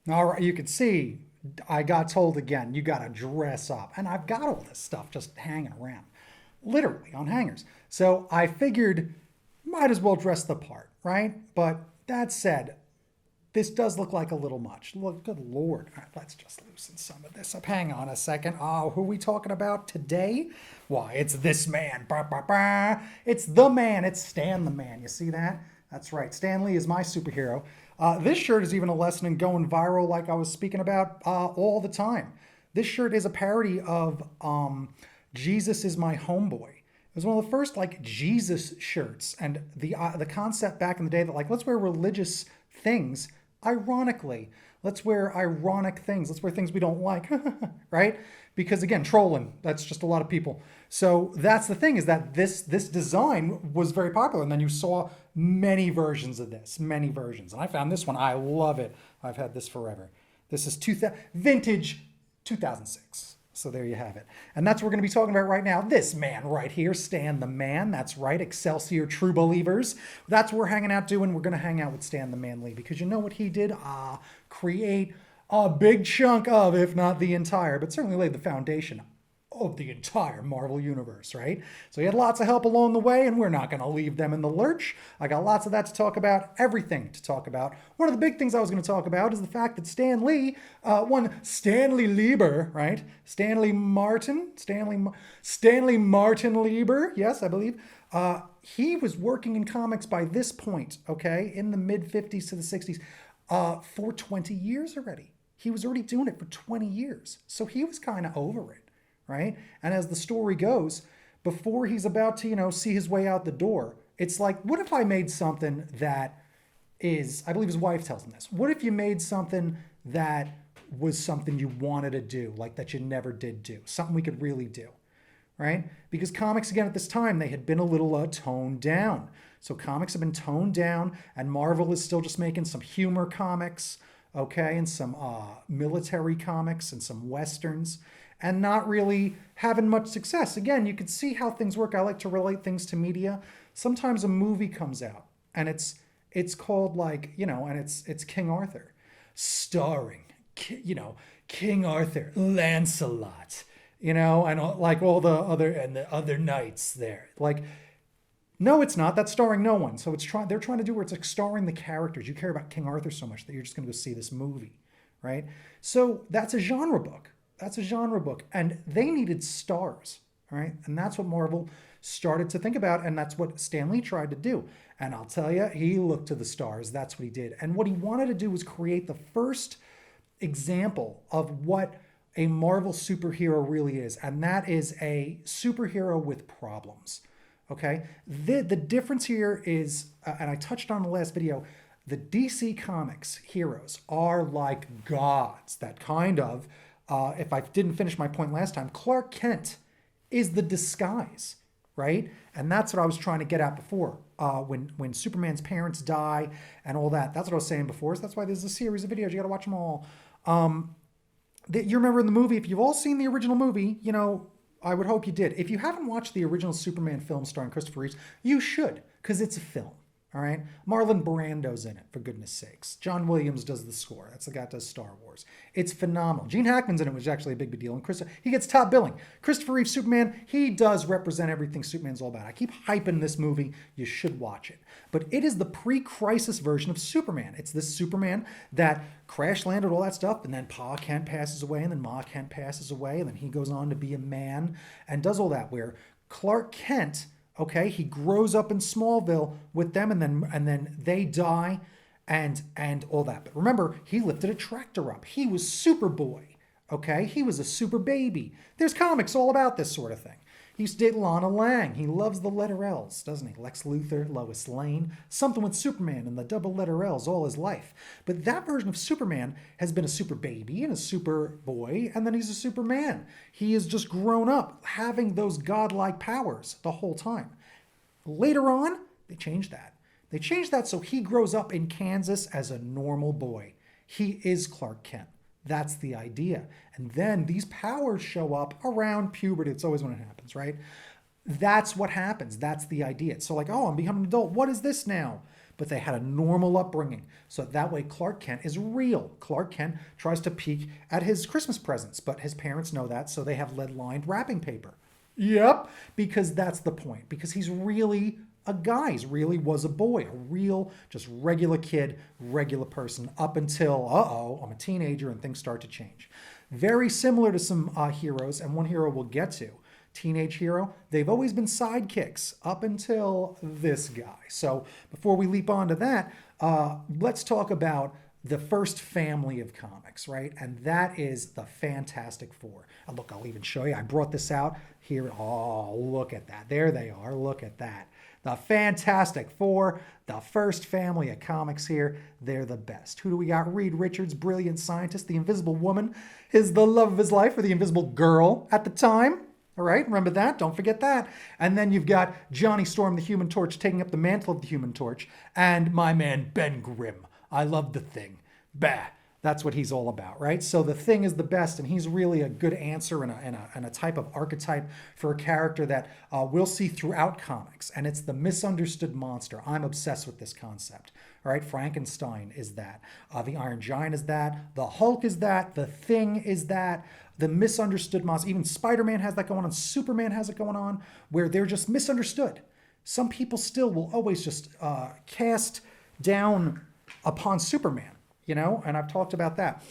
All right, you can see I got told again, you got to dress up. And I've got all this stuff just hanging around, literally on hangers. So I figured, might as well dress the part, right? But that said, this does look like a little much. Look, good Lord. All right, let's just loosen some of this up. Hang on a second. Oh, who are we talking about today? Why, it's this man. Bah, bah, bah. It's the man. It's Stan the Man. You see that? That's right. Stan Lee is my superhero. This shirt is even a lesson in going viral, like I was speaking about all the time. This shirt is a parody of Jesus is My Homeboy. It was one of the first like Jesus shirts, and the concept back in the day that like let's wear religious things. Ironically, let's wear ironic things. Let's wear things we don't like, right? Because again, trolling. That's just a lot of people. So that's the thing is that this design was very popular, and then you saw many versions of this, many versions. And I found this one. I love it. I've had this forever. This is vintage 2006. So there you have it. And that's what we're going to be talking about right now. This man right here, Stan the Man. That's right, Excelsior True Believers. That's what we're hanging out doing. We're going to hang out with Stan the Man Lee because you know what he did? Create a big chunk of, if not the entire, but certainly laid the foundation of the entire Marvel Universe, right? So he had lots of help along the way, and we're not going to leave them in the lurch. I got lots of that to talk about, everything to talk about. One of the big things I was going to talk about is the fact that Stan Lee, one Stanley Lieber, right? Stanley Martin Lieber, yes, I believe. He was working in comics by this point, okay, in the mid-50s to the 60s, for 20 years already. He was already doing it for 20 years. So he was kind of over it. Right? And as the story goes, before he's about to, see his way out the door, it's like, what if I made something that is, I believe his wife tells him this, what if you made something that was something you wanted to do, like that you never did do, something we could really do, right? Because comics, again, at this time, they had been a little toned down. So comics have been toned down, and Marvel is still just making some humor comics, okay, and some military comics and some westerns, and not really having much success. Again, you can see how things work. I like to relate things to media. Sometimes a movie comes out and it's called like, and it's King Arthur, starring, King Arthur, Lancelot, and like all the other knights there. Like, no, it's not. That's starring no one. So they're trying to do where it's like starring the characters. You care about King Arthur so much that you're just going to go see this movie, right? So that's a genre book. That's a genre book. And they needed stars, right? And that's what Marvel started to think about. And that's what Stan Lee tried to do. And I'll tell you, he looked to the stars. That's what he did. And what he wanted to do was create the first example of what a Marvel superhero really is. And that is a superhero with problems. Okay? The difference here is, and I touched on in the last video, the DC Comics heroes are like gods that kind of, if I didn't finish my point last time, Clark Kent is the disguise, right? And that's what I was trying to get at before. When Superman's parents die and all that, that's what I was saying before. So that's why there's a series of videos. You got to watch them all. You remember in the movie, if you've all seen the original movie, I would hope you did. If you haven't watched the original Superman film starring Christopher Reeves, you should, because it's a film. All right, Marlon Brando's in it, for goodness sakes. John Williams does the score. That's the guy that does Star Wars. It's phenomenal. Gene Hackman's in it, which is actually a big deal. And he gets top billing. Christopher Reeve Superman, he does represent everything Superman's all about. I keep hyping this movie. You should watch it. But it is the pre-crisis version of Superman. It's this Superman that crash landed, all that stuff, and then Pa Kent passes away, and then Ma Kent passes away, and then he goes on to be a man and does all that, where Clark Kent, okay, he grows up in Smallville with them, and then they die, and all that. But remember, he lifted a tractor up. He was Superboy, okay? He was a super baby. There's comics all about this sort of thing. He used to date Lana Lang. He loves the letter L's, doesn't he? Lex Luthor, Lois Lane, something with Superman and the double letter L's all his life. But that version of Superman has been a super baby and a super boy, and then he's a Superman. He has just grown up having those godlike powers the whole time. Later on, they changed that. They changed that so he grows up in Kansas as a normal boy. He is Clark Kent. That's the idea. And then these powers show up around puberty. It's always when it happens, right? That's what happens. That's the idea. So like, oh, I'm becoming an adult. What is this now? but they had a normal upbringing. So that way Clark Kent is real. Clark Kent tries to peek at his Christmas presents, but his parents know that, so they have lead-lined wrapping paper. Yep, because that's the point. Because he's really a guy. He really was a boy, a real, just regular kid, regular person, up until, I'm a teenager and things start to change. Very similar to some heroes, and one hero we'll get to. Teenage hero, they've always been sidekicks up until this guy. So before we leap on to that, let's talk about the first family of comics, right? And that is the Fantastic Four. And look, I'll even show you. I brought this out here. Oh, look at that. There they are. Look at that. The Fantastic Four, the first family of comics here. They're the best. Who do we got? Reed Richards, brilliant scientist. The Invisible Woman is the love of his life, or the Invisible Girl at the time. All right, remember that. Don't forget that. And then you've got Johnny Storm, the Human Torch, taking up the mantle of the Human Torch. And my man, Ben Grimm. I love the Thing. Bah. That's what he's all about, right? So the Thing is the best, and he's really a good answer and a type of archetype for a character that we'll see throughout comics, and it's the misunderstood monster. I'm obsessed with this concept, all right? Frankenstein is that. The Iron Giant is that. The Hulk is that. The Thing is that. The misunderstood monster. Even Spider-Man has that going on. Superman has it going on, where they're just misunderstood. Some people still will always just cast down upon Superman. You know, and I've talked about that.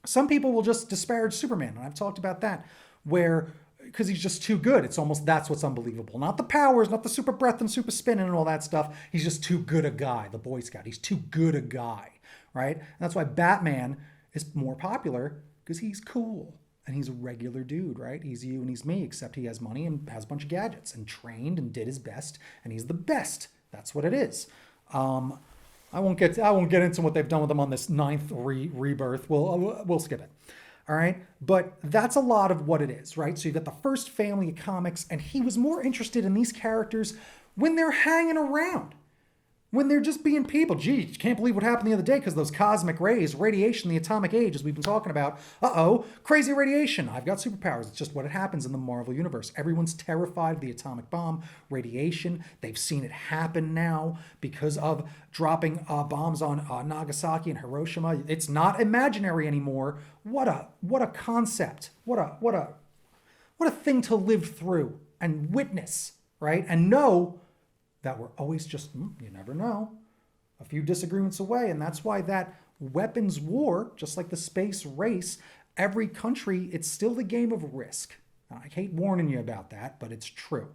Some people will just disparage Superman, and I've talked about that, where, because he's just too good. It's almost, that's what's unbelievable. Not the powers, not the super breath and super spinning and all that stuff. He's just too good a guy, the Boy Scout. He's too good a guy, right? And that's why Batman is more popular, because he's cool. And he's a regular dude, right? He's you and he's me, except he has money and has a bunch of gadgets and trained and did his best, and he's the best. That's what it is. I won't get into what they've done with him on this ninth rebirth. We'll skip it. All right. But that's a lot of what it is, right? So you've got the first family of comics, and he was more interested in these characters when they're hanging around, when they're just being people. Gee, can't believe what happened the other day because those cosmic rays, radiation, the atomic age, as we've been talking about. Crazy radiation. I've got superpowers. It's just what it happens in the Marvel Universe. Everyone's terrified of the atomic bomb, radiation. They've seen it happen now because of dropping bombs on Nagasaki and Hiroshima. It's not imaginary anymore. What a concept. What a thing to live through and witness, right? And know that we're always just, you never know, a few disagreements away. And that's why that weapons war, just like the space race, every country, it's still the game of risk. I hate warning you about that, but it's true.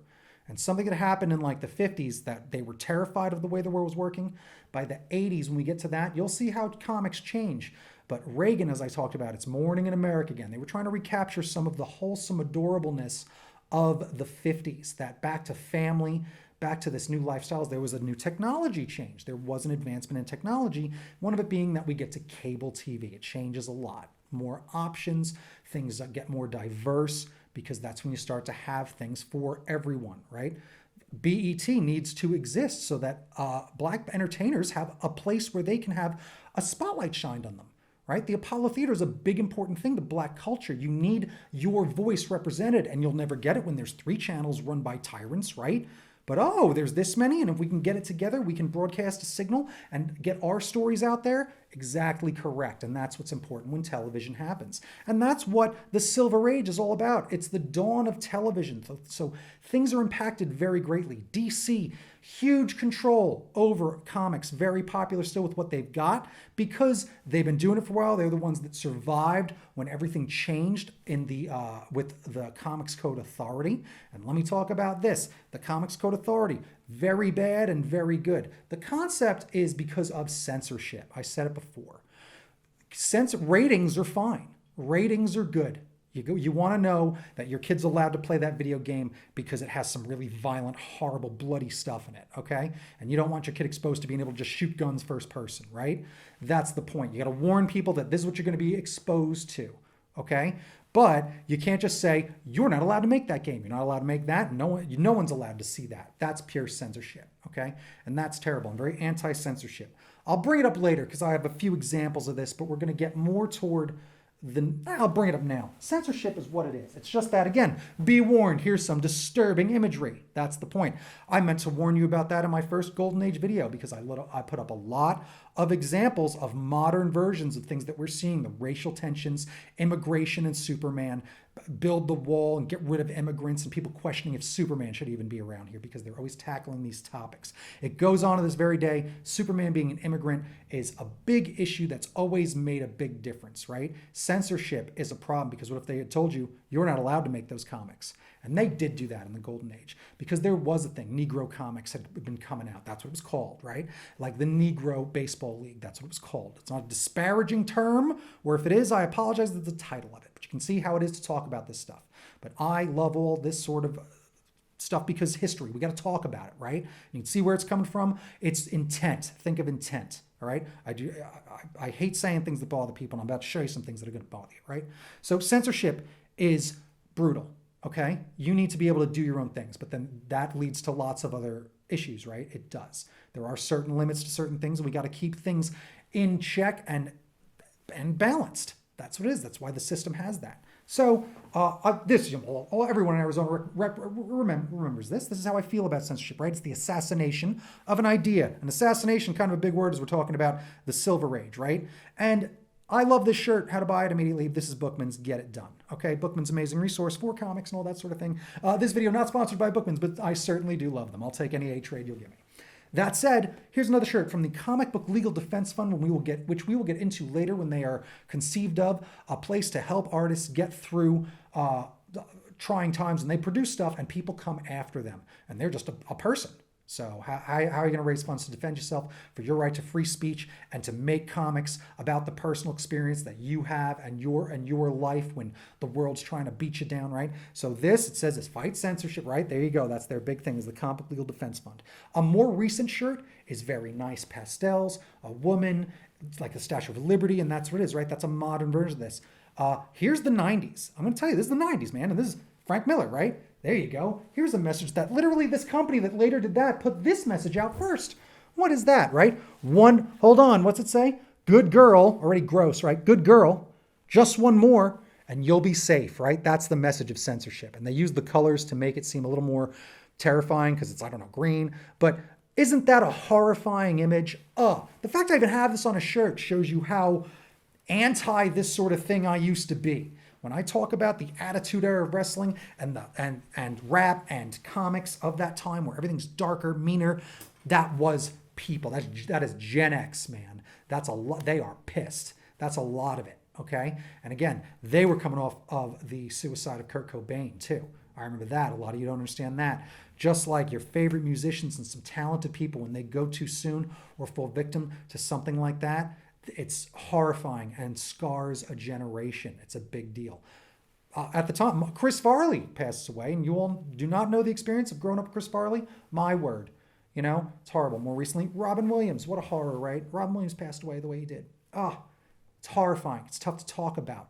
And something that happened in like the 50s that they were terrified of the way the world was working. By the 80s, when we get to that, you'll see how comics change. But Reagan, as I talked about, it's Morning in America again. They were trying to recapture some of the wholesome adorableness of the 50s, that back to family, back to this new lifestyles. There was a new technology change. There was an advancement in technology. One of it being that we get to cable TV. It changes a lot. More options, things that get more diverse, because that's when you start to have things for everyone, right? BET needs to exist so that black entertainers have a place where they can have a spotlight shined on them, right? The Apollo Theater is a big, important thing to black culture. You need your voice represented, and you'll never get it when there's 3 channels run by tyrants, right? But there's this many, and if we can get it together, we can broadcast a signal and get our stories out there. Exactly correct. And that's what's important when television happens. And that's what the Silver Age is all about. It's the dawn of television. So things are impacted very greatly. DC, huge control over comics, very popular still with what they've got because they've been doing it for a while. They're the ones that survived when everything changed in the with the Comics Code Authority. And let me talk about this. The Comics Code Authority, very bad and very good. The concept is because of censorship. I said it before. Ratings are fine. Ratings are good. You want to know that your kid's allowed to play that video game because it has some really violent, horrible, bloody stuff in it, okay? And you don't want your kid exposed to being able to just shoot guns first person, right? That's the point. You got to warn people that this is what you're going to be exposed to, okay? But you can't just say, you're not allowed to make that game. You're not allowed to make that. No one's allowed to see that. That's pure censorship, okay? And that's terrible. I'm very anti-censorship. I'll bring it up later because I have a few examples of this, but we're going to get more toward I'll bring it up now. Censorship is what it is. It's just that, again, be warned, here's some disturbing imagery. That's the point. I meant to warn you about that in my first Golden Age video because I put up a lot of examples of modern versions of things that we're seeing, the racial tensions, immigration and Superman, build the wall and get rid of immigrants, and people questioning if Superman should even be around here because they're always tackling these topics. It goes on to this very day. Superman being an immigrant is a big issue that's always made a big difference, right? Censorship is a problem because what if they had told you you're not allowed to make those comics? And they did do that in the Golden Age because there was a thing. Negro comics had been coming out. That's what it was called, right? Like the Negro Baseball League. That's what it was called. It's not a disparaging term, or if it is, I apologize. That's the title of it. But you can see how it is to talk about this stuff. But I love all this sort of stuff because history. We got to talk about it, right? You can see where it's coming from. It's intent. Think of intent. All right. I hate saying things that bother people, and I'm about to show you some things that are going to bother you, right? So censorship is brutal. Okay, you need to be able to do your own things, but then that leads to lots of other issues, right? It does. There are certain limits to certain things, and we got to keep things in check and balanced. That's what it is. That's why the system has that. So everyone in Arizona remembers this. This is how I feel about censorship, right? It's the assassination of an idea. An assassination, kind of a big word, as we're talking about the Silver Age, right? And I love this shirt. How to buy it immediately. This is Bookman's. Get it done. Okay, Bookman's amazing resource for comics and all that sort of thing. This video not sponsored by Bookman's, but I certainly do love them. I'll take any trade you'll give me. That said, here's another shirt from the Comic Book Legal Defense Fund, which we will get into later when they are conceived of, a place to help artists get through trying times, and they produce stuff and people come after them, and they're just a person. So how are you going to raise funds to defend yourself for your right to free speech and to make comics about the personal experience that you have and your life when the world's trying to beat you down, right? So it says it's fight censorship, right? There you go. That's their big thing, is the Comic Book Legal Defense Fund. A more recent shirt is very nice pastels, a woman, like the Statue of Liberty, and that's what it is, right? That's a modern version of this. Here's the 90s. I'm going to tell you, this is the 90s, man, and this is Frank Miller, right? There you go. Here's a message that literally this company that later did that put this message out first. What is that, right? Hold on, what's it say? Good girl, already gross, right? Good girl, just one more, and you'll be safe, right? That's the message of censorship. And they use the colors to make it seem a little more terrifying because it's, green. But isn't that a horrifying image? The fact I even have this on a shirt shows you how anti this sort of thing I used to be. When I talk about the attitude era of wrestling and rap and comics of that time where everything's darker, meaner, that was people. That is Gen X, man. That's a lot. They are pissed. That's a lot of it, okay? And again, they were coming off of the suicide of Kurt Cobain, too. I remember that. A lot of you don't understand that. Just like your favorite musicians and some talented people, when they go too soon or fall victim to something like that, it's horrifying and scars a generation. It's a big deal. At the time, Chris Farley passes away, and you all do not know the experience of growing up with Chris Farley. My word. It's horrible. More recently, Robin Williams. What a horror, right? Robin Williams passed away the way he did. It's horrifying. It's tough to talk about.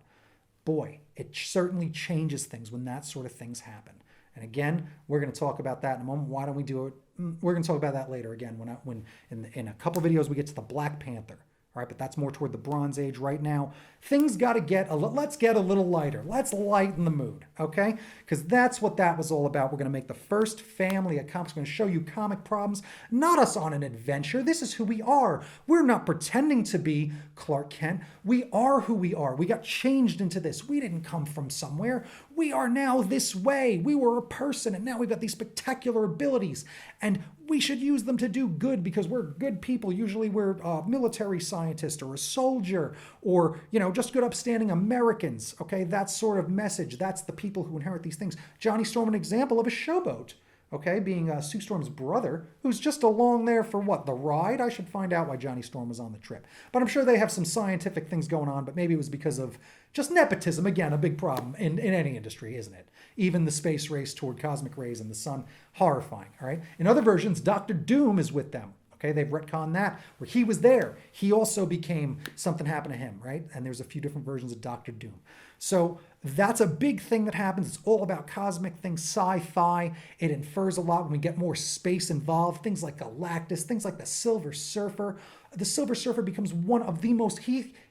Boy, it certainly changes things when that sort of things happen. And again, we're going to talk about that in a moment. Why don't we do it? We're going to talk about that later again when in a couple videos we get to the Black Panther. All right, but that's more toward the Bronze Age right now. Things got to let's get a little lighter. Let's lighten the mood, okay? Because that's what that was all about. We're going to make the first family of comics. We're going to show you comic problems, not us on an adventure. This is who we are. We're not pretending to be Clark Kent. We are who we are. We got changed into this. We didn't come from somewhere. We are now this way. We were a person, and now we've got these spectacular abilities. And we should use them to do good because we're good people. Usually we're a military scientist or a soldier or, just good upstanding Americans. Okay, that sort of message. That's the people who inherit these things. Johnny Storm, an example of a showboat. Okay, being Sue Storm's brother, who's just along there for what? The ride? I should find out why Johnny Storm was on the trip. But I'm sure they have some scientific things going on, but maybe it was because of just nepotism. Again, a big problem in any industry, isn't it? Even the space race toward cosmic rays and the sun, horrifying, all right? In other versions, Dr. Doom is with them. Okay, they've retconned that, where he was there. He also became, something happened to him, right? And there's a few different versions of Dr. Doom. So that's a big thing that happens. It's all about cosmic things, sci-fi. It infers a lot when we get more space involved. Things like Galactus, things like the Silver Surfer. The Silver Surfer becomes one of the most,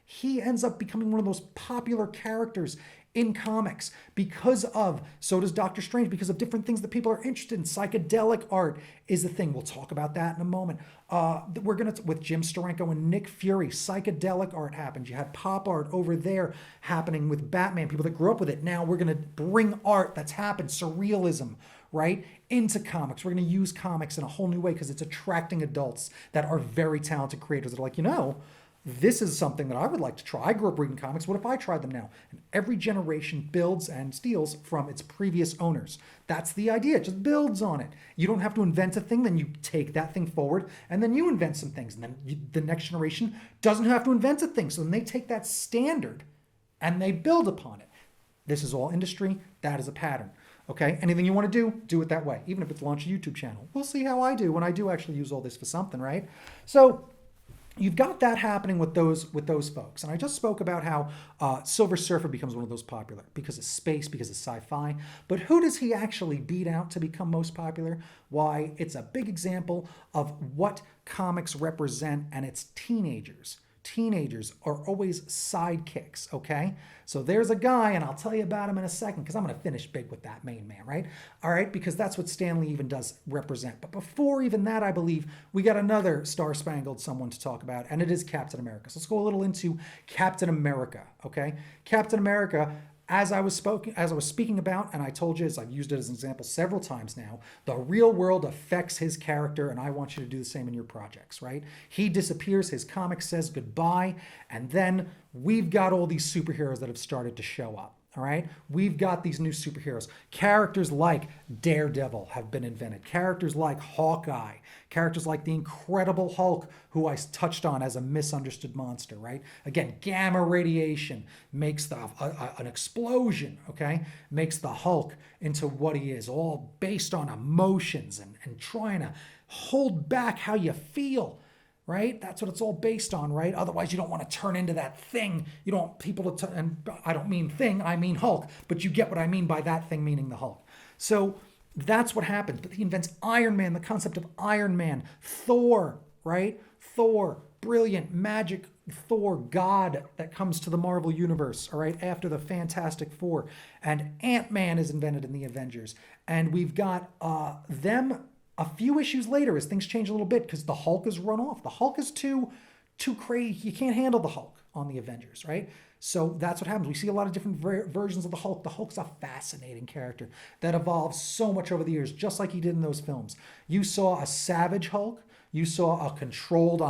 he ends up becoming one of those popular characters in comics because of, so does Doctor Strange, because of different things that people are interested in. Psychedelic art is the thing. We'll talk about that in a moment. We're going to, with Jim Steranko and Nick Fury, psychedelic art happened. You had pop art over there happening with Batman, people that grew up with it. Now we're going to bring art that's happened, surrealism, right, into comics. We're going to use comics in a whole new way because it's attracting adults that are very talented creators that are like, this is something that I would like to try. I grew up reading comics. What if I tried them now? And every generation builds and steals from its previous owners. That's the idea. It just builds on it. You don't have to invent a thing. Then you take that thing forward and then you invent some things. And then the next generation doesn't have to invent a thing. So then they take that standard and they build upon it. This is all industry. That is a pattern. Okay, anything you want to do it that way. Even if it's launch a YouTube channel. We'll see how I do when I do actually use all this for something, right? So you've got that happening with those folks. And I just spoke about how Silver Surfer becomes one of those popular because of space, because of sci-fi. But who does he actually beat out to become most popular? Why, it's a big example of what comics represent, and it's teenagers. Teenagers are always sidekicks, okay? So there's a guy, and I'll tell you about him in a second because I'm going to finish big with that main man, right? All right, because that's what Stan Lee even does represent. But before even that, I believe, we got another star-spangled someone to talk about, and it is Captain America. So let's go a little into Captain America, okay? Captain America, as I was speaking about, and I told you, as I've used it as an example several times now, the real world affects his character, and I want you to do the same in your projects, right? He disappears, his comic says goodbye, and then we've got all these superheroes that have started to show up. All right, we've got these new superheroes. Characters like Daredevil have been invented. Characters like Hawkeye. Characters like the Incredible Hulk, who I touched on as a misunderstood monster, right? Again, gamma radiation makes an explosion, okay? Makes the Hulk into what he is, all based on emotions and trying to hold back how you feel. Right? That's what it's all based on, right? Otherwise, you don't want to turn into that thing. You don't want people to, and I don't mean thing, I mean Hulk, but you get what I mean by that thing meaning the Hulk. So that's what happens. But he invents Iron Man, the concept of Iron Man, Thor, right? Thor, brilliant, magic Thor, God that comes to the Marvel Universe, all right, after the Fantastic Four. And Ant-Man is invented in the Avengers. And we've got them a few issues later as things change a little bit because the Hulk is run off. The Hulk is too crazy. You can't handle the Hulk on the Avengers, right? So that's what happens. We see a lot of different versions of the Hulk. The Hulk's a fascinating character that evolves so much over the years, just like he did in those films. You saw a savage Hulk. You saw a controlled,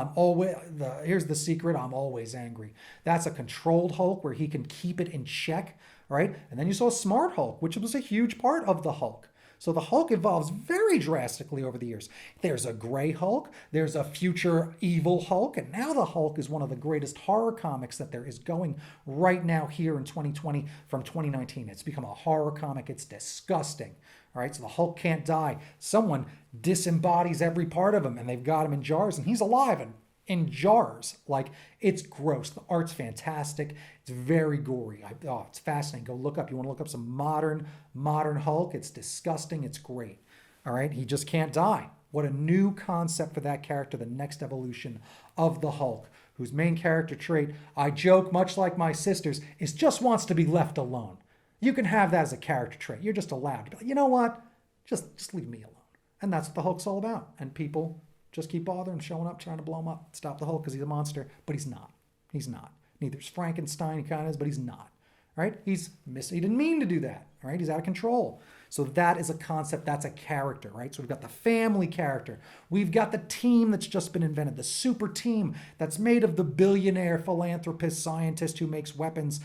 here's the secret, I'm always angry. That's a controlled Hulk where he can keep it in check, right? And then you saw a smart Hulk, which was a huge part of the Hulk. So the Hulk evolves very drastically over the years. There's a gray Hulk, there's a future evil Hulk, and now the Hulk is one of the greatest horror comics that there is going right now here in 2020 from 2019. It's become a horror comic. It's disgusting. All right, so the Hulk can't die. Someone disembodies every part of him, and they've got him in jars, and he's alive and in jars. Like, it's gross. The art's fantastic. It's very gory. It's fascinating. Go look up. You want to look up some modern Hulk? It's disgusting. It's great. All right, he just can't die. What a new concept for that character, the next evolution of the Hulk, whose main character trait, I joke, much like my sisters, is just wants to be left alone. You can have that as a character trait. You're just allowed to be like, you know what? Just leave me alone. And that's what the Hulk's all about. And people just keep bothering, showing up, trying to blow him up, stop the Hulk because he's a monster. But he's not. He's not. Neither is Frankenstein. He kind of is, but he's not. Right? He didn't mean to do that. Right? He's out of control. So that is a concept. That's a character, right? So we've got the family character. We've got the team that's just been invented, the super team that's made of the billionaire philanthropist scientist who makes weapons,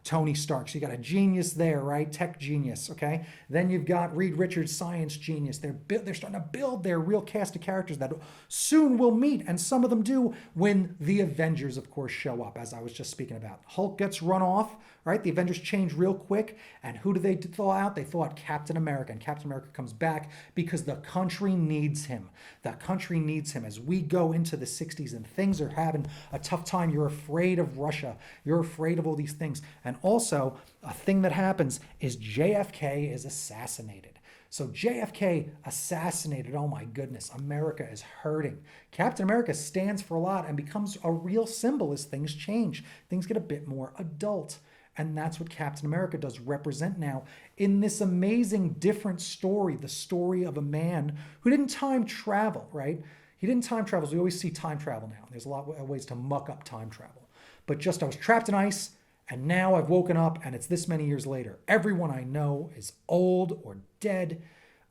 Tony Stark. So you got a genius there, right? Tech genius, okay? Then you've got Reed Richards, science genius. They're starting to build their real cast of characters that soon will meet, and some of them do when the Avengers, of course, show up, as I was just speaking about. Hulk gets run off, right? The Avengers change real quick, and who do they thaw out? They thaw out Captain America, and Captain America comes back because the country needs him. The country needs him as we go into the 60s and things are having a tough time. You're afraid of Russia. You're afraid of all these things. And also, a thing that happens is JFK is assassinated. So JFK assassinated. Oh my goodness, America is hurting. Captain America stands for a lot and becomes a real symbol as things change. Things get a bit more adult. And that's what Captain America does represent now in this amazing different story, the story of a man who didn't time travel, right? He didn't time travel. So we always see time travel now. There's a lot of ways to muck up time travel. But just I was trapped in ice and now I've woken up and it's this many years later. Everyone I know is old or dead.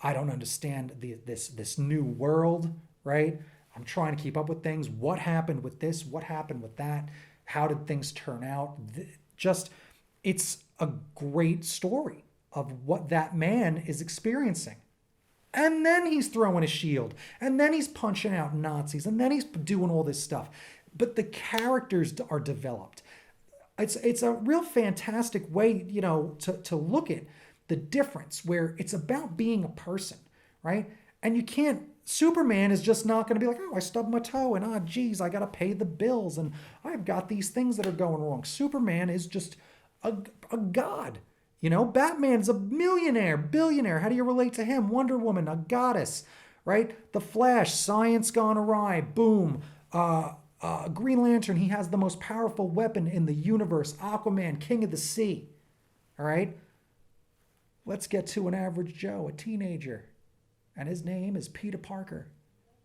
I don't understand this new world, right? I'm trying to keep up with things. What happened with this? What happened with that? How did things turn out? It's a great story of what that man is experiencing. And then he's throwing a shield. And then he's punching out Nazis. And then he's doing all this stuff. But the characters are developed. It's a real fantastic way, to look at the difference where it's about being a person, right? And you can't, Superman is just not going to be like, oh, I stubbed my toe and, geez, I got to pay the bills and I've got these things that are going wrong. Superman is just a god. Batman's a millionaire, billionaire. How do you relate to him? Wonder Woman, a goddess, right? The Flash, science gone awry, boom. Green Lantern, he has the most powerful weapon in the universe. Aquaman, king of the sea. All right? Let's get to an average Joe, a teenager. And his name is Peter Parker.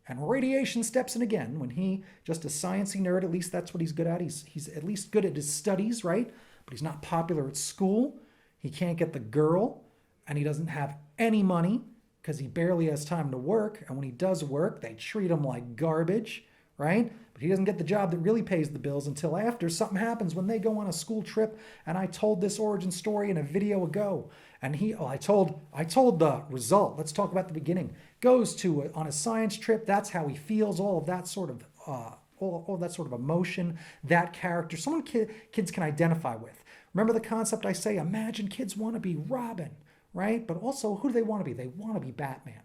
And radiation steps in again when he, just a sciencey nerd, at least that's what he's good at. He's at least good at his studies, right? But he's not popular at school. He can't get the girl. And he doesn't have any money because he barely has time to work. And when he does work, they treat him like garbage, right? But he doesn't get the job that really pays the bills until after something happens when they go on a school trip. And I told this origin story in a video ago. And I told the result. Let's talk about the beginning. Goes on a science trip. That's how he feels. All of that sort of all that sort of emotion. That character, someone kids can identify with. Remember the concept I say? Imagine kids want to be Robin, right? But also, who do they want to be? They want to be Batman.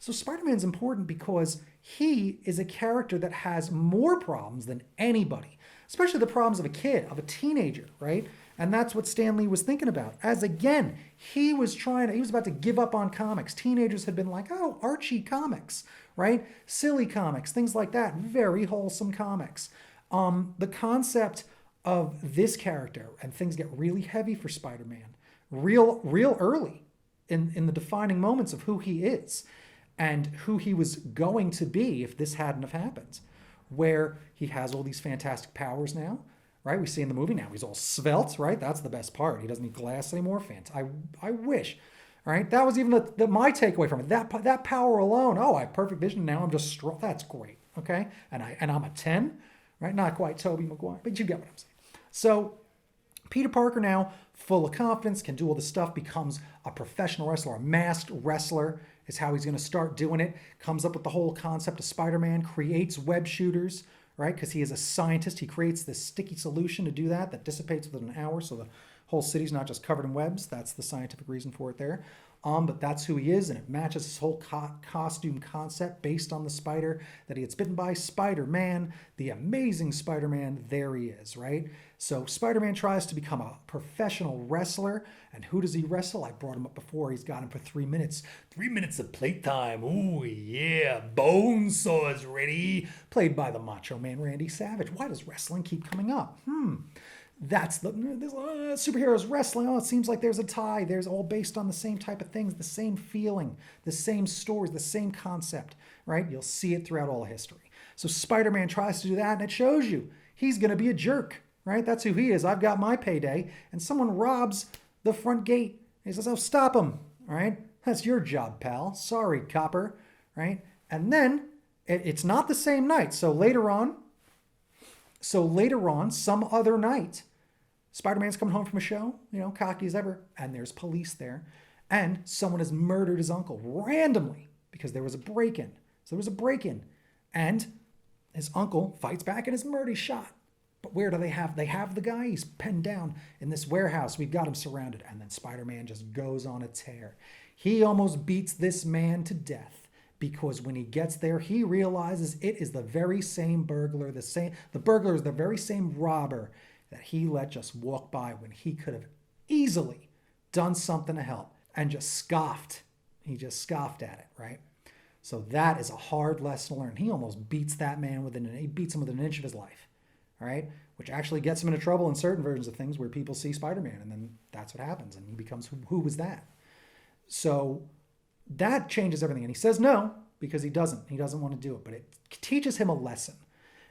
So Spider-Man's important because he is a character that has more problems than anybody, especially the problems of a kid, of a teenager, right? And that's what Stan Lee was thinking about. As again, he was about to give up on comics. Teenagers had been like, oh, Archie comics, right? Silly comics, things like that. Very wholesome comics. The concept of this character, and things get really heavy for Spider-Man, real early in the defining moments of who he is and who he was going to be if this hadn't have happened, where he has all these fantastic powers now, right? We see in the movie now he's all svelte, right? That's the best part. He doesn't need glass anymore. I wish, right? That was even my takeaway from it. That power alone. Oh, I have perfect vision. Now I'm just strong. That's great. Okay, and I'm a 10, right? Not quite Tobey Maguire, but you get what I'm saying. So Peter Parker now, full of confidence, can do all this stuff, becomes a professional wrestler, a masked wrestler is how he's going to start doing it. Comes up with the whole concept of Spider-Man, creates web shooters, right? Because he is a scientist. He creates this sticky solution to do that dissipates within an hour, so the whole city's not just covered in webs. That's the scientific reason for it there. But that's who he is, and it matches his whole costume concept based on the spider that he gets bitten by. Spider-Man, the amazing Spider-Man, there he is, right? So Spider-Man tries to become a professional wrestler, and who does he wrestle? I brought him up before. He's got him for 3 minutes. 3 minutes of playtime. Ooh, yeah. Bone Saw's ready. Played by the Macho Man Randy Savage. Why does wrestling keep coming up? That's superheroes wrestling. Oh, it seems like there's a tie. There's all based on the same type of things, the same feeling, the same stories, the same concept, right? You'll see it throughout all history. So Spider-Man tries to do that, and it shows you he's going to be a jerk, right? That's who he is. I've got my payday, and someone robs the front gate. He says, oh, stop him, all right? That's your job, pal. Sorry, copper, right? And then it's not the same night. So later on, some other night, Spider-Man's coming home from a show, cocky as ever, and there's police there, and someone has murdered his uncle randomly because there was a break-in. So there was a break-in, and his uncle fights back and is murdered, he's shot. But where do they have? They have the guy. He's pinned down in this warehouse. We've got him surrounded, and then Spider-Man just goes on a tear. He almost beats this man to death. Because when he gets there, he realizes it is the very same burglar, the burglar is the very same robber that he let just walk by when he could have easily done something to help and just scoffed. He just scoffed at it, right? So that is a hard lesson to learn. He almost beats that man he beats him within an inch of his life, right? Which actually gets him into trouble in certain versions of things where people see Spider-Man, and then that's what happens, and he becomes, who was that? So that changes everything. And he says no, because he doesn't want to do it, but it teaches him a lesson.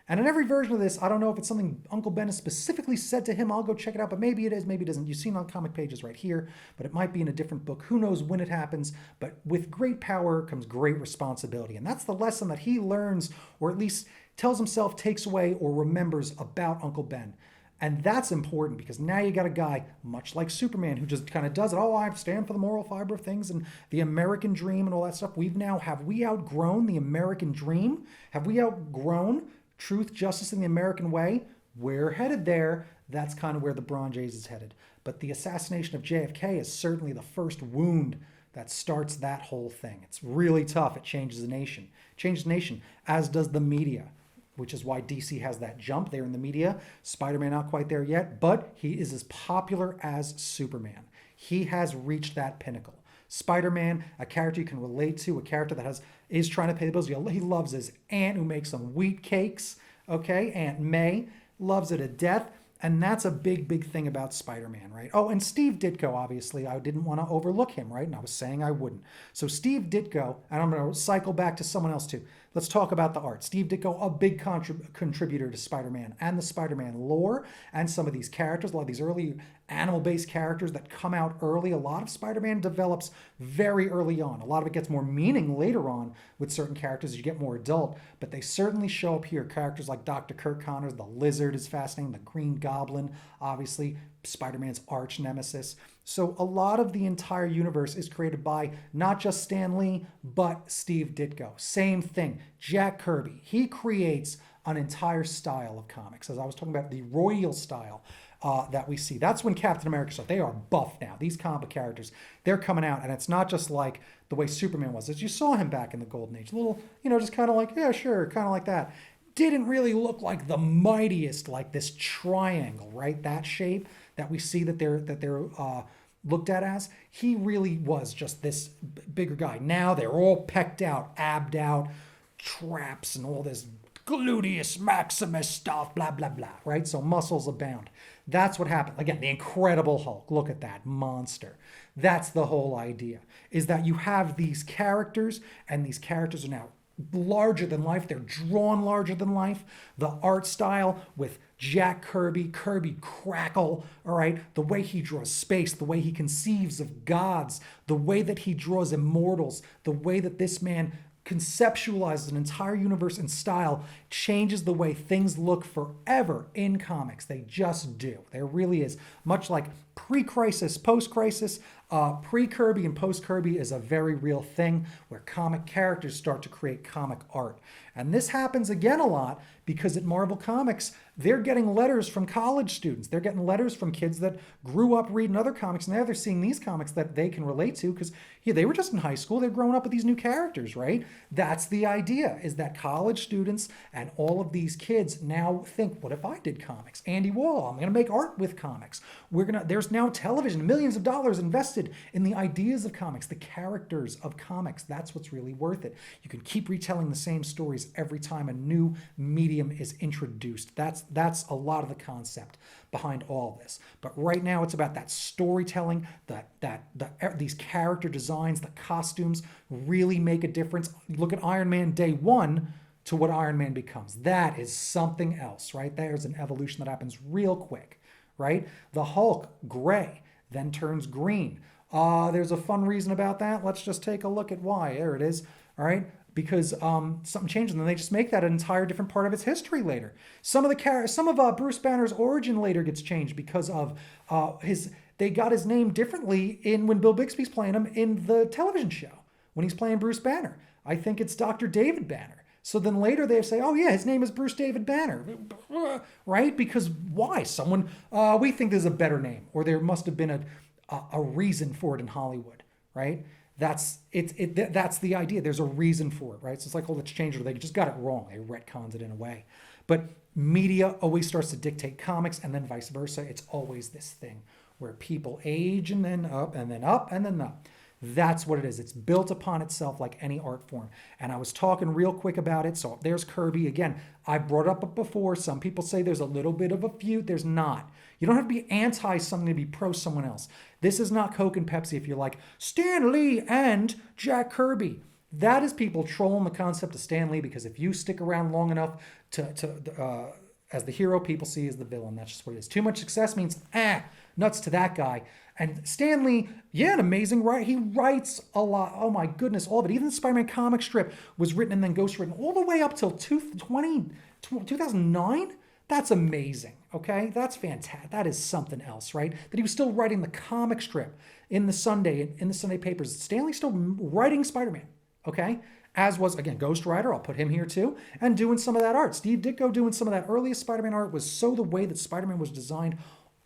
And in every version of this, I don't know if it's something Uncle Ben has specifically said to him. I'll go check it out, but maybe it is, maybe it isn't. You've seen on comic pages right here, but it might be in a different book. Who knows when it happens, but with great power comes great responsibility. And that's the lesson that he learns, or at least tells himself, takes away, or remembers about Uncle Ben. And that's important, because now you got a guy, much like Superman, who just kind of does it. Oh, I stand for the moral fiber of things and the American dream and all that stuff. Have we outgrown the American dream? Have we outgrown truth, justice, and the American way? We're headed there. That's kind of where the Bronze Age is headed. But the assassination of JFK is certainly the first wound that starts that whole thing. It's really tough. It changes the nation. Changes the nation, as does the media, which is why DC has that jump there in the media. Spider-Man not quite there yet, but he is as popular as Superman. He has reached that pinnacle. Spider-Man, a character you can relate to, a character that is trying to pay the bills. He loves his aunt who makes some wheat cakes, okay? Aunt May loves it to death. And that's a big, big thing about Spider-Man, right? Oh, and Steve Ditko, obviously, I didn't want to overlook him, right? And I was saying I wouldn't. So Steve Ditko, and I'm going to cycle back to someone else too. Let's talk about the art. Steve Ditko, a big contributor to Spider-Man and the Spider-Man lore, and some of these characters, a lot of these early animal-based characters that come out early. A lot of Spider-Man develops very early on. A lot of it gets more meaning later on with certain characters as you get more adult, but they certainly show up here. Characters like Dr. Kurt Connors, the Lizard is fascinating, the Green Goblin, obviously, Spider-Man's arch nemesis. So a lot of the entire universe is created by not just Stan Lee, but Steve Ditko. Same thing. Jack Kirby. He creates an entire style of comics. As I was talking about, the royal style that we see. That's when Captain America started. They are buff now. These comic book characters, they're coming out, and it's not just like the way Superman was. As you saw him back in the Golden Age. A little, just kind of like, yeah, sure, kind of like that. Didn't really look like the mightiest, like this triangle, right? That shape that we see that they're looked at as. He really was just this bigger guy. Now they're all pecked out, abbed out, traps and all this gluteus maximus stuff, blah, blah, blah, right? So muscles abound. That's what happened. Again, the Incredible Hulk. Look at that monster. That's the whole idea, is that you have these characters, and these characters are now larger than life. They're drawn larger than life. The art style with Jack Kirby Crackle, all right? The way he draws space, the way he conceives of gods, the way that he draws immortals, the way that this man conceptualizes an entire universe and style changes the way things look forever in comics. They just do. There really is. Much like pre-crisis, post-crisis, pre-Kirby and post-Kirby is a very real thing where comic characters start to create comic art. And this happens again a lot because at Marvel Comics, they're getting letters from college students. They're getting letters from kids that grew up reading other comics, and now they're seeing these comics that they can relate to because they were just in high school. They're growing up with these new characters, right? That's the idea, is that college students and all of these kids now think, what if I did comics? Andy Warhol, I'm going to make art with comics. There's now television, millions of dollars invested in the ideas of comics, the characters of comics. That's what's really worth it. You can keep retelling the same stories every time a new medium is introduced. That's a lot of the concept behind all this. But right now it's about that storytelling, these character designs, the costumes really make a difference. Look at Iron Man Day 1 to what Iron Man becomes. That is something else, right? There's an evolution that happens real quick, right? The Hulk, gray, then turns green. There's a fun reason about that. Let's just take a look at why. There it is, all right? Because something changed, and then they just make that an entire different part of its history later. Some of Bruce Banner's origin later gets changed because of they got his name differently when Bill Bixby's playing him in the television show when he's playing Bruce Banner. I think it's Dr. David Banner. So then later they say, oh yeah, his name is Bruce David Banner, right? Because why? We think there's a better name, or there must have been a reason for it in Hollywood, right? That's the idea. There's a reason for it, right? So it's like, oh, let's change it. Or they just got it wrong. They retconned it in a way. But media always starts to dictate comics, and then vice versa. It's always this thing where people age and then up and then up and then up. That's what it is. It's built upon itself like any art form. And I was talking real quick about it. So there's Kirby. Again, I brought up before. Some people say there's a little bit of a feud. There's not. You don't have to be anti something to be pro someone else. This is not Coke and Pepsi if you're like Stan Lee and Jack Kirby. That is people trolling the concept of Stan Lee, because if you stick around long enough as the hero, people see as the villain. That's just what it is. Too much success means nuts to that guy. And Stan Lee, yeah, an amazing writer. He writes a lot. Oh my goodness, all of it. Even the Spider-Man comic strip was written and then ghostwritten all the way up till 2009. That's amazing, okay? That's fantastic. That is something else, right? That he was still writing the comic strip in the Sunday papers. Stan Lee's still writing Spider-Man, okay? As was, again, Ghost Rider, I'll put him here too, and doing some of that art. Steve Ditko doing some of that earliest Spider-Man art was so the way that Spider-Man was designed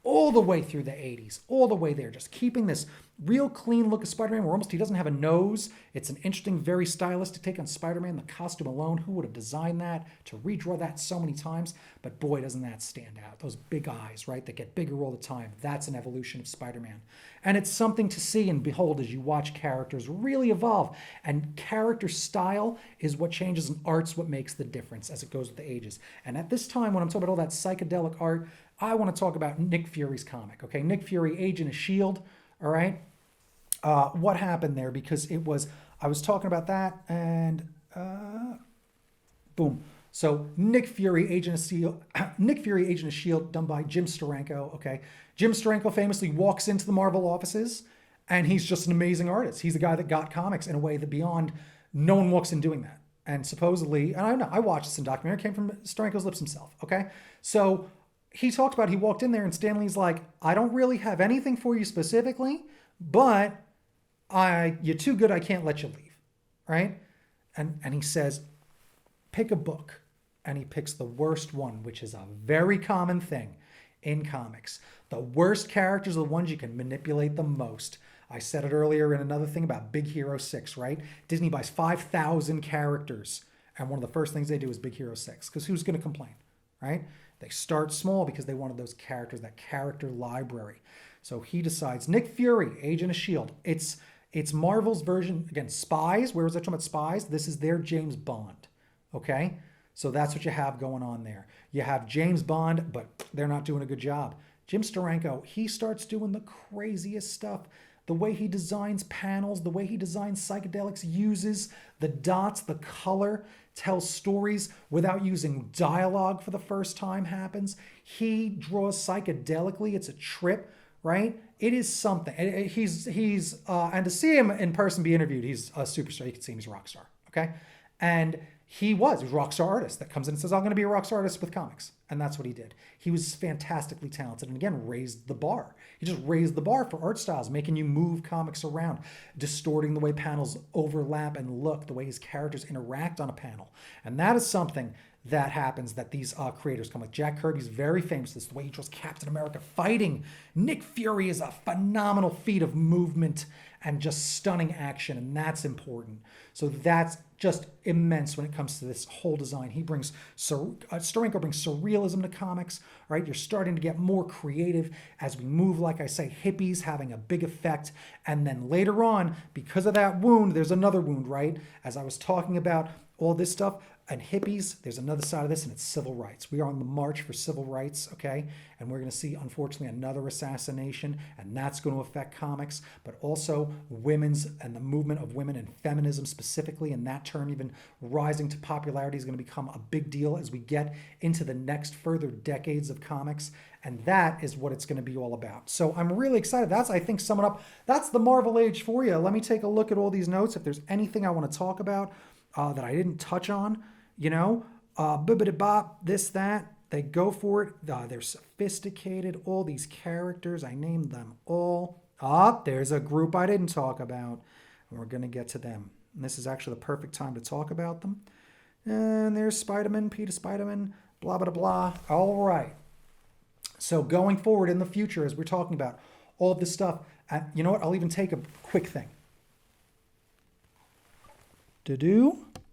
all the way through the 80s, all the way there, just keeping this real clean look of Spider-Man where almost he doesn't have a nose. It's an interesting, very stylistic take on Spider-Man. The costume alone, who would have designed that, to redraw that so many times? But boy, doesn't that stand out. Those big eyes, right, that get bigger all the time. That's an evolution of Spider-Man. And it's something to see and behold as you watch characters really evolve. And character style is what changes, and art's what makes the difference as it goes with the ages. And at this time, when I'm talking about all that psychedelic art, I want to talk about Nick Fury's comic, okay? Nick Fury, Agent of S.H.I.E.L.D., all right? What happened there? Because I was talking about that, and boom. So Nick Fury, Agent of S.H.I.E.L.D., done by Jim Steranko, okay? Jim Steranko famously walks into the Marvel offices, and he's just an amazing artist. He's the guy that got comics in a way that beyond no one walks in doing that. And supposedly, and I don't know, I watched this in documentary, it came from Steranko's lips himself, okay? So he talked about, he walked in there and Stan Lee's like, I don't really have anything for you specifically, but you're too good, I can't let you leave, right? And he says, pick a book. And he picks the worst one, which is a very common thing in comics. The worst characters are the ones you can manipulate the most. I said it earlier in another thing about Big Hero 6, right? Disney buys 5,000 characters, and one of the first things they do is Big Hero 6, because who's going to complain, right? They start small because they wanted those characters, that character library. So he decides, Nick Fury, Agent of S.H.I.E.L.D. It's Marvel's version, again, spies. Where was I talking about spies? This is their James Bond, okay? So that's what you have going on there. You have James Bond, but they're not doing a good job. Jim Steranko, he starts doing the craziest stuff. The way he designs panels, the way he designs psychedelics, uses the dots, the color, tells stories without using dialogue for the first time happens. He draws psychedelically. It's a trip, right? It is something. And to see him in person be interviewed, he's a superstar. You can see him, he's a rock star, okay? And he was a rock star artist that comes in and says, I'm going to be a rock star artist with comics. And that's what he did. He was fantastically talented and again, raised the bar. He just raised the bar for art styles, making you move comics around, distorting the way panels overlap and look, the way his characters interact on a panel. And that is something that happens that these creators come with. Jack Kirby's very famous. This is the way he draws Captain America fighting. Nick Fury is a phenomenal feat of movement and just stunning action, and that's important. So that's just immense when it comes to this whole design. He brings, Steranko brings surrealism to comics, right? You're starting to get more creative as we move, like I say, hippies having a big effect. And then later on, because of that wound, there's another wound, right? As I was talking about all this stuff, and hippies, there's another side of this, and it's civil rights. We are on the march for civil rights, okay? And we're going to see, unfortunately, another assassination, and that's going to affect comics, but also women's and the movement of women and feminism specifically, and that term even rising to popularity is going to become a big deal as we get into the next further decades of comics, and that is what it's going to be all about. So I'm really excited. That's, I think, summing up, that's the Marvel Age for you. Let me take a look at all these notes. If there's anything I want to talk about that I didn't touch on, you know, bibbidi-bop, this, that, they go for it. They're sophisticated. All these characters, I named them all. There's a group I didn't talk about, and we're going to get to them. And this is actually the perfect time to talk about them. And there's Spider-Man, Peter Spider-Man, blah, blah, blah. All right. So going forward in the future, as we're talking about all of this stuff, you know what? I'll even take a quick thing. To do.